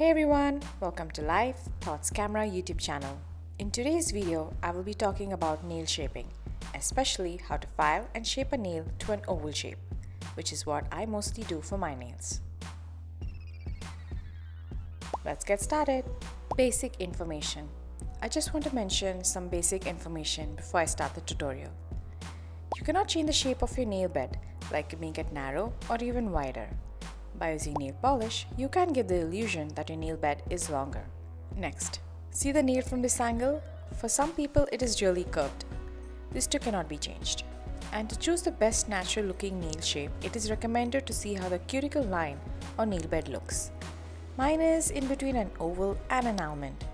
Hey everyone, welcome to LifeThoughtsCamera YouTube channel. In today's video, I will be talking about nail shaping, especially how to file and shape a nail to an oval shape, which is what I mostly do for my nails. Let's get started. Basic information. I just want to mention some basic information before I start the tutorial. You cannot change the shape of your nail bed, like make it narrow or even wider. By using nail polish, you can give the illusion that your nail bed is longer. Next, see the nail from this angle? For some people, it is really curved. This too cannot be changed. And to choose the best natural looking nail shape, it is recommended to see how the cuticle line or nail bed looks. Mine is in between an oval and an almond.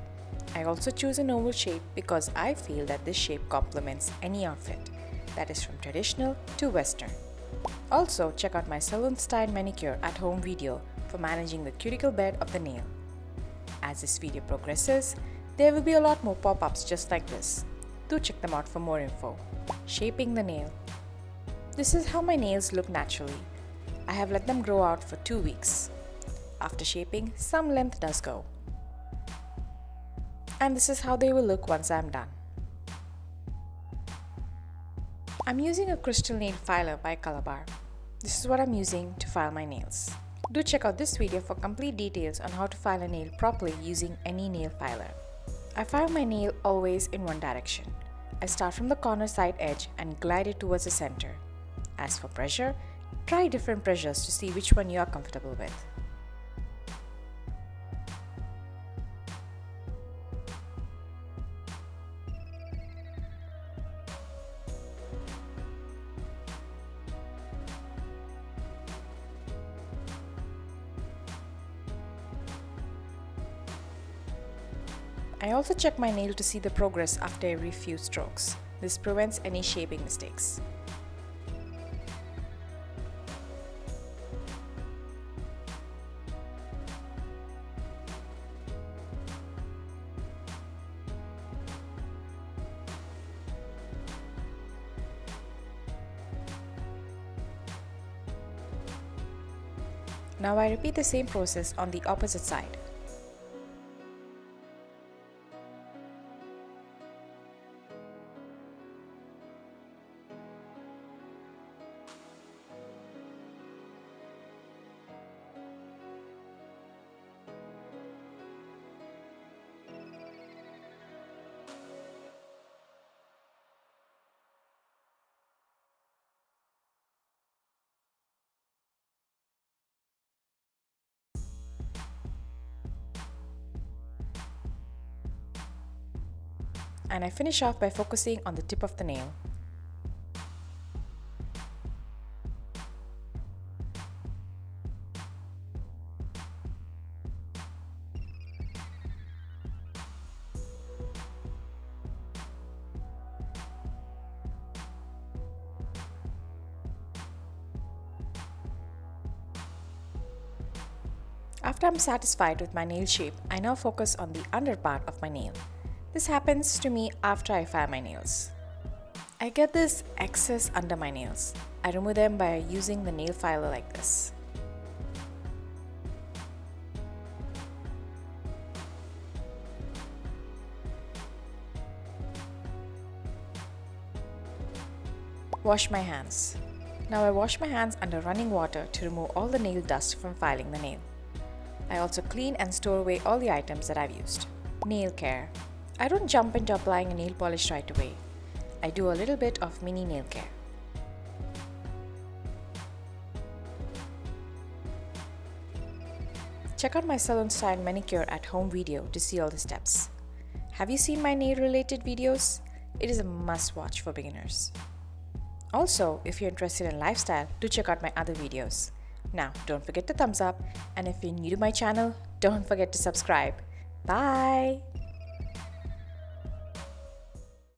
I also choose an oval shape because I feel that this shape complements any outfit, that is from traditional to western. Also, check out my salon-style manicure at home video for managing the cuticle bed of the nail. As this video progresses, there will be a lot more pop-ups just like this. Do check them out for more info. Shaping the nail. This is how my nails look naturally. I have let them grow out for 2 weeks. After shaping, some length does go. And this is how they will look once I'm done. I'm using a crystal nail filer by Colorbar. This is what I'm using to file my nails. Do check out this video for complete details on how to file a nail properly using any nail filer. I file my nail always in one direction. I start from the corner side edge and glide it towards the center. As for pressure, try different pressures to see which one you are comfortable with. I also check my nail to see the progress after every few strokes. This prevents any shaping mistakes. Now I repeat the same process on the opposite side. And I finish off by focusing on the tip of the nail. After I'm satisfied with my nail shape, I now focus on the under part of my nail. This happens to me after I file my nails. I get this excess under my nails. I remove them by using the nail filer like this. Wash my hands. Now I wash my hands under running water to remove all the nail dust from filing the nail. I also clean and store away all the items that I've used. Nail care. I don't jump into applying a nail polish right away. I do a little bit of mini nail care. Check out my salon-style manicure at home video to see all the steps. Have you seen my nail-related videos? It is a must-watch for beginners. Also, if you're interested in lifestyle, do check out my other videos. Now, don't forget to thumbs up, and if you're new to my channel, don't forget to subscribe. Bye!